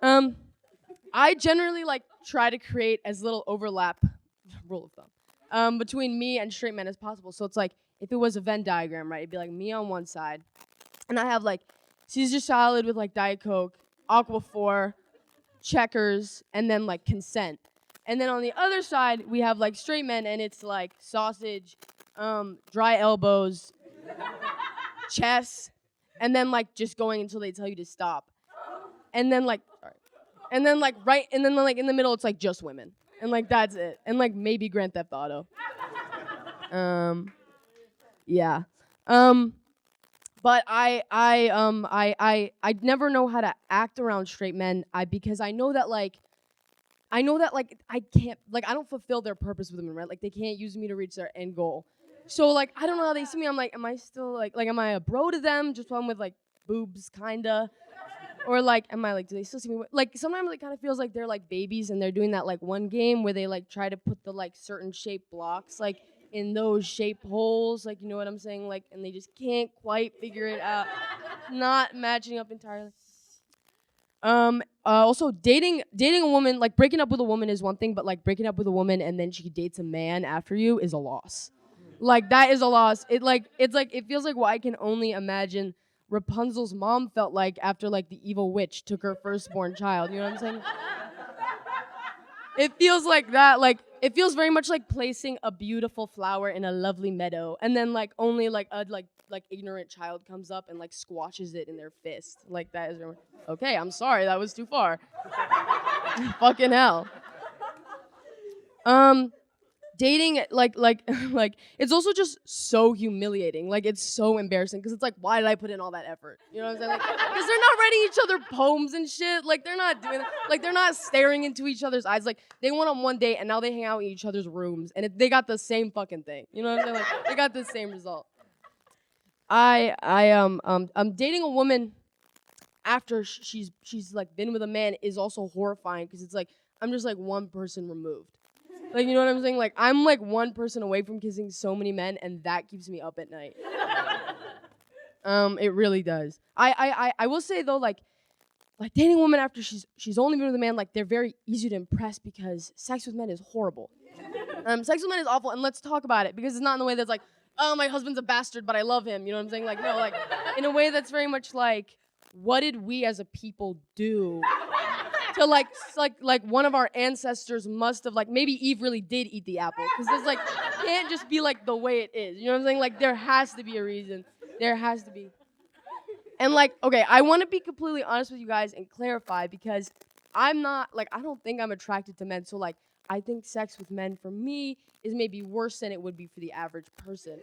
I generally like try to create as little overlap, rule of thumb, between me and straight men as possible. So it's like, if it was a Venn diagram, right, it'd be like me on one side, and I have like Caesar salad with like Diet Coke, Aquaphor, Checkers, and then like consent. And then on the other side, we have like straight men, and it's like sausage, dry elbows, chess, and then like just going until they tell you to stop. And then like, sorry. And then like and then like in the middle, it's like just women. And like that's it. And like maybe Grand Theft Auto. Yeah. But I never know how to act around straight men. Because I know that like I can't, like, I don't fulfill their purpose with them, right? Like, they can't use me to reach their end goal. So like I don't know how they see me. I'm like, am I still like am I a bro to them just when I'm with like boobs kinda? Or like, am I like, do they still see me? Like, sometimes it kind of feels like they're like babies and they're doing that like one game where they like try to put the like certain shaped blocks like in those shaped holes, like, you know what I'm saying? Like, and they just can't quite figure it out. Not matching up entirely. Also dating a woman, like breaking up with a woman is one thing, but like breaking up with a woman and then she dates a man after you is a loss. Like, that is a loss. It feels like what I can only imagine Rapunzel's mom felt like after like the evil witch took her firstborn child. You know what I'm saying? It feels like that. Like, it feels very much like placing a beautiful flower in a lovely meadow, and then like only like a like ignorant child comes up and like squashes it in their fist. Like, that is okay. I'm sorry, that was too far. Fucking hell. Dating, like, it's also just so humiliating. Like, it's so embarrassing because it's like, why did I put in all that effort? You know what I'm saying? Like, because they're not writing each other poems and shit. Like, they're not doing that. Like, they're not staring into each other's eyes. Like, they went on one date and now they hang out in each other's rooms and they got the same fucking thing. You know what I'm saying? Like, they got the same result. I'm dating a woman after she's like been with a man is also horrifying because it's like I'm just like one person removed. Like, you know what I'm saying? Like, I'm like one person away from kissing so many men, and that keeps me up at night. It really does. I will say though, like like dating a woman after she's only been with a man, like they're very easy to impress because sex with men is horrible. Sex with men is awful, and let's talk about it because it's not in the way that's like, oh, my husband's a bastard, but I love him. You know what I'm saying? Like, no, like in a way that's very much like, what did we as a people do to like one of our ancestors must have, like, maybe Eve really did eat the apple, because it's like can't just be like the way it is. You know what I'm saying? Like there has to be a reason. There has to be. And like, okay, I want to be completely honest with you guys and clarify, because I'm not, like, I don't think I'm attracted to men. So like, I think sex with men for me is maybe worse than it would be for the average person.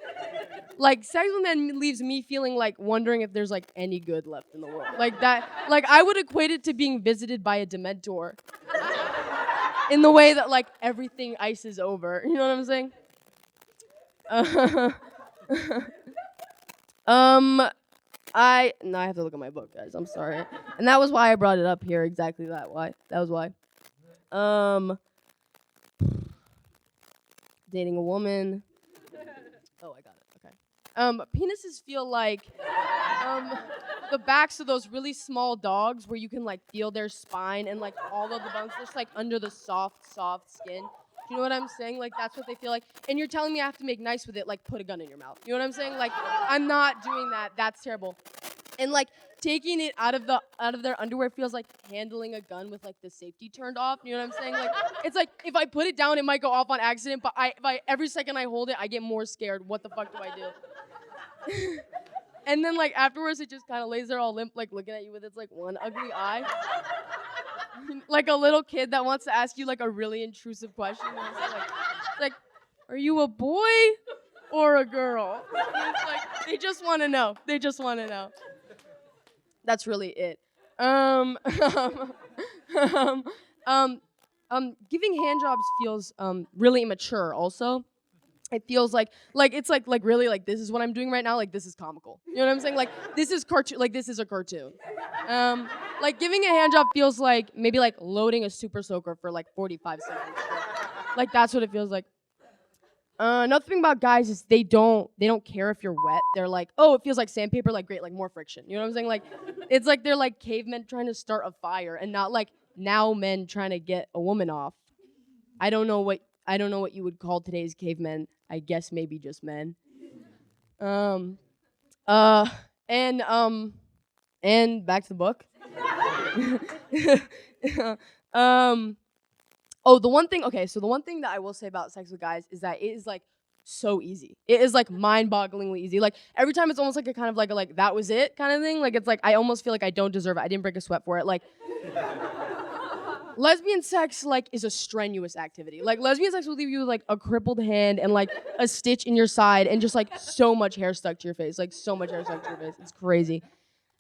Like, sex with men leaves me feeling like wondering if there's like any good left in the world. Like that, like I would equate it to being visited by a Dementor. In the way that like everything ices over. You know what I'm saying? I have to look at my book, guys. I'm sorry. And that was why I brought it up here. Exactly that. Why? That was why. Dating a woman. Oh, I got it. Okay. Penises feel like the backs of those really small dogs where you can like feel their spine and like all of the bones just like under the soft skin. You know what I'm saying? Like, that's what they feel like. And you're telling me I have to make nice with it, like, put a gun in your mouth. You know what I'm saying? Like, I'm not doing that. That's terrible. And, like, taking it out of their underwear feels like handling a gun with, like, the safety turned off. You know what I'm saying? Like, it's like, if I put it down, it might go off on accident, but every second I hold it, I get more scared. What the fuck do I do? And then, like, afterwards, it just kind of lays there all limp, like, looking at you with its, like, one ugly eye. Like a little kid that wants to ask you like a really intrusive question. Like, are you a boy or a girl? It's like, they just want to know. They just want to know. That's really it. Giving handjobs feels really immature. Also, it feels like it's like really like this is what I'm doing right now. Like this is comical. You know what I'm saying? Like this is cartoon. Like this is a cartoon. Like giving a handjob feels like maybe like loading a super soaker for like 45 seconds. Like that's what it feels like. Another thing about guys is they don't care if you're wet. They're like, oh, it feels like sandpaper. Like great, like more friction. You know what I'm saying? Like it's like they're like cavemen trying to start a fire, and not like now men trying to get a woman off. I don't know what you would call today's cavemen. I guess maybe just men. And back to the book. Oh, the one thing that I will say about sex with guys is that it is like so easy. It is like mind-bogglingly easy. Like every time it's almost like a kind of like that was it kind of thing. Like it's like I almost feel like I don't deserve it. I didn't break a sweat for it. Like lesbian sex like is a strenuous activity. Like lesbian sex will leave you with like a crippled hand and like a stitch in your side and just like so much hair stuck to your face. Like so much hair stuck to your face. It's crazy.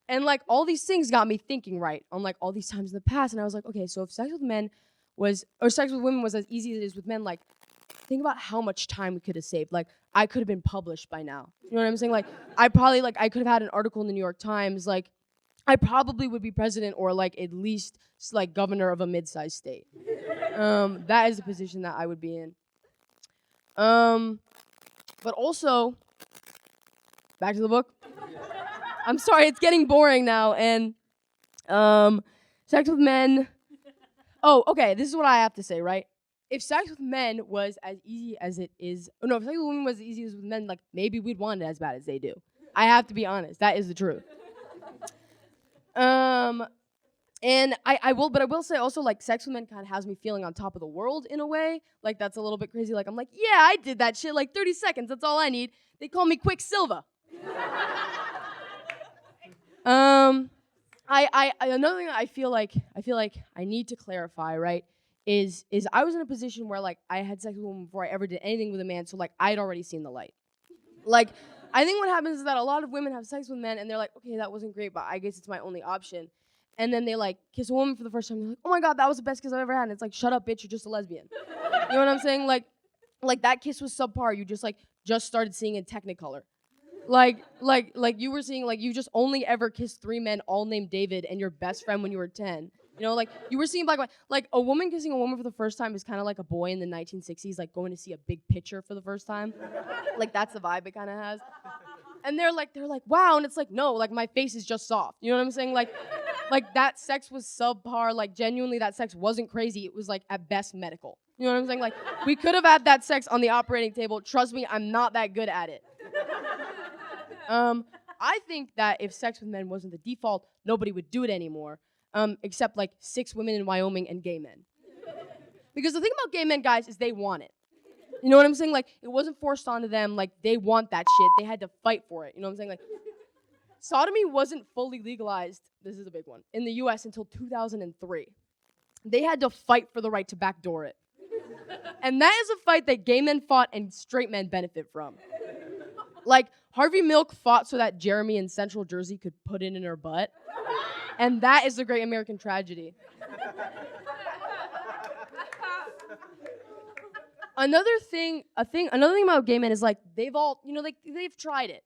And like all these things got me thinking, right, on like all these times in the past. And I was like, okay, so if sex with women was as easy as it is with men, like think about how much time we could have saved. Like I could have been published by now. You know what I'm saying? Like I could have had an article in the New York Times. Like I probably would be president or like at least like governor of a mid-sized state. That is a position that I would be in. But also, back to the book. I'm sorry, it's getting boring now. And sex with men. Oh, okay, this is what I have to say, right? If sex with men was as easy as it is, if sex with women was as easy as with men, like maybe we'd want it as bad as they do. I have to be honest. That is the truth. And I will say also, like, sex with men kind of has me feeling on top of the world in a way. Like, that's a little bit crazy. Like, I'm like, yeah, I did that shit, like, 30 seconds. That's all I need. They call me Quicksilver. Another thing I feel like I need to clarify, right, is I was in a position where, like, I had sex with a woman before I ever did anything with a man, so, like, I'd already seen the light. Like, I think what happens is that a lot of women have sex with men, and they're like, okay, that wasn't great, but I guess it's my only option. And then they, like, kiss a woman for the first time. They're like, oh, my God, that was the best kiss I've ever had. And it's like, shut up, bitch, you're just a lesbian. You know what I'm saying? Like that kiss was subpar. You just started seeing in Technicolor. Like you were seeing, like, you just only ever kissed 3 men all named David and your best friend when you were 10. You know, like, you were seeing black and white. Like, a woman kissing a woman for the first time is kind of like a boy in the 1960s, like, going to see a big picture for the first time. Like, that's the vibe it kind of has. And they're like, wow, and it's like, no, like my face is just soft. You know what I'm saying? Like that sex was subpar. Like genuinely, that sex wasn't crazy. It was like at best medical. You know what I'm saying? Like we could have had that sex on the operating table. Trust me, I'm not that good at it. I think that if sex with men wasn't the default, nobody would do it anymore, except like 6 women in Wyoming and gay men. Because the thing about gay men, guys, is they want it. You know what I'm saying? Like, it wasn't forced onto them. Like, they want that shit. They had to fight for it. You know what I'm saying? Like, sodomy wasn't fully legalized, this is a big one, in the US until 2003. They had to fight for the right to backdoor it. And that is a fight that gay men fought and straight men benefit from. Like, Harvey Milk fought so that Jeremy in Central Jersey could put it in her butt. And that is the great American tragedy. Another thing about gay men is like they've all, you know, like they've tried it.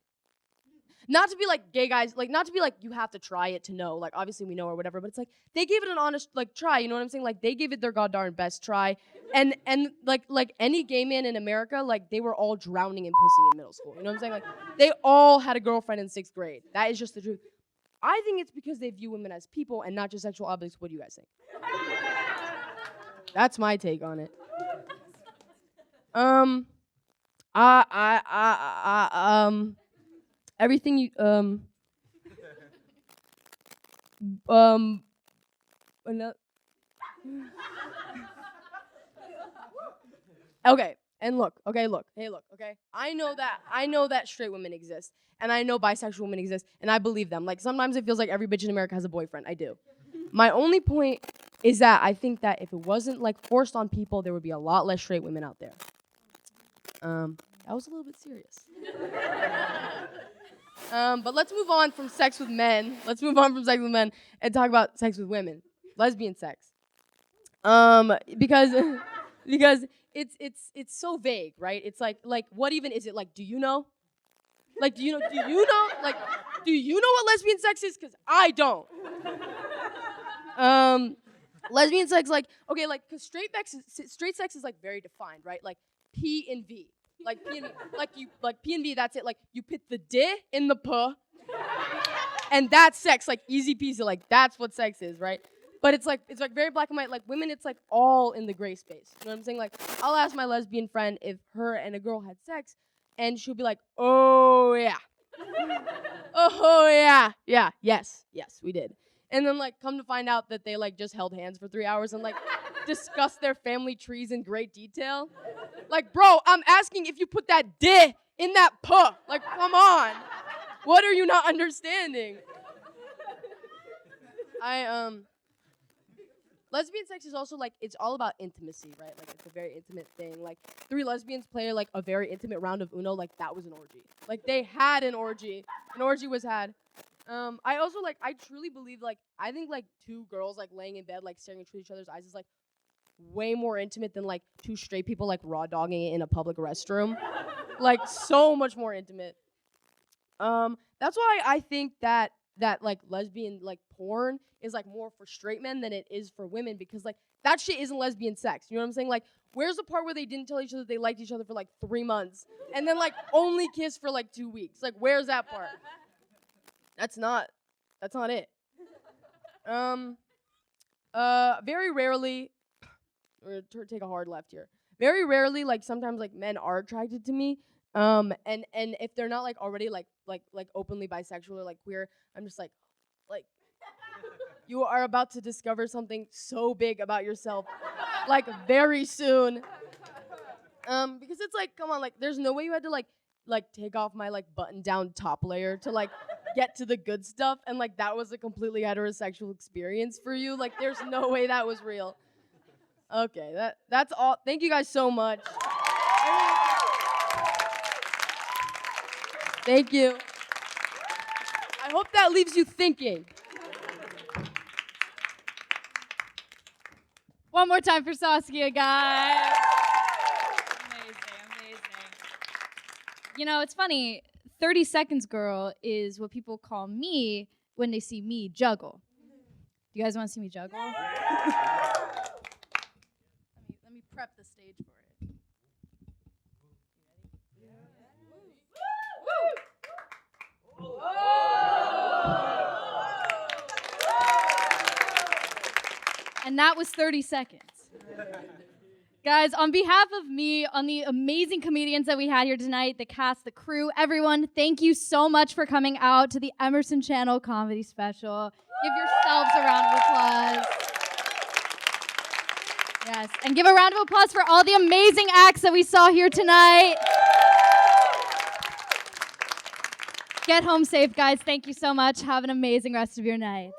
Not to be like gay guys, like not to be like you have to try it to know, like obviously we know or whatever, but it's like they gave it an honest like try, you know what I'm saying? Like they gave it their goddarn best try. And like any gay man in America, like they were all drowning in pussy in middle school. You know what I'm saying? Like they all had a girlfriend in 6th grade. That is just the truth. I think it's because they view women as people and not just sexual objects. What do you guys think? That's my take on it. Everything you, okay, and look, okay. I know that straight women exist, and I know bisexual women exist, and I believe them. Like, sometimes it feels like every bitch in America has a boyfriend. I do. My only point is that I think that if it wasn't, like, forced on people, there would be a lot less straight women out there. That was a little bit serious. But let's move on from sex with men. And talk about sex with women. Lesbian sex. Because it's so vague, right? It's like what even is it? Like, do you know? Like, do you know? Like, do you know what lesbian sex is? Because I don't. Lesbian sex, like, okay, like, because straight sex is like very defined, right? Like P and V. Like P and V, like P and V, that's it. Like you put the D in the P, and that's sex. Like easy peasy. Like that's what sex is, right? But it's like very black and white. Like women, it's like all in the gray space. You know what I'm saying? Like I'll ask my lesbian friend if her and a girl had sex, and she'll be like, "Oh yeah, oh yeah, yes, we did." And then like come to find out that they like just held hands for 3 hours and like discussed their family trees in great detail. Like, bro, I'm asking if you put that D in that P. Like, come on. What are you not understanding? Lesbian sex is also like, it's all about intimacy, right? Like, it's a very intimate thing. Like, 3 lesbians play like a very intimate round of Uno. Like, that was an orgy. Like, they had an orgy. An orgy was had. I also like, I truly believe like, I think like 2 girls like laying in bed, like staring into each other's eyes is like way more intimate than like 2 straight people like raw dogging it in a public restroom. Like so much more intimate. That's why I think that like lesbian like porn is like more for straight men than it is for women, because like that shit isn't lesbian sex. You know what I'm saying? Like, where's the part where they didn't tell each other they liked each other for like 3 months and then like only kiss for like 2 weeks? Like, where's that part? That's not it. Very rarely, we're gonna take a hard left here. Very rarely, like sometimes like men are attracted to me. And if they're not like already like openly bisexual or like queer, I'm just like you are about to discover something so big about yourself, like very soon. Because it's like, come on, like there's no way you had to like take off my like button down top layer to like get to the good stuff, and like that was a completely heterosexual experience for you. Like there's no way that was real. Okay, that's all. Thank you guys so much. Thank you. I hope that leaves you thinking. One more time for Saskia, guys. Amazing. You know, it's funny. 30 Seconds Girl is what people call me when they see me juggle. Do you guys want to see me juggle? Let me prep the stage for it. And that was 30 seconds. Guys, on behalf of me, on the amazing comedians that we had here tonight, the cast, the crew, everyone, thank you so much for coming out to the Emerson Channel Comedy Special. Give yourselves a round of applause. Yes, and give a round of applause for all the amazing acts that we saw here tonight. Get home safe, guys. Thank you so much. Have an amazing rest of your night.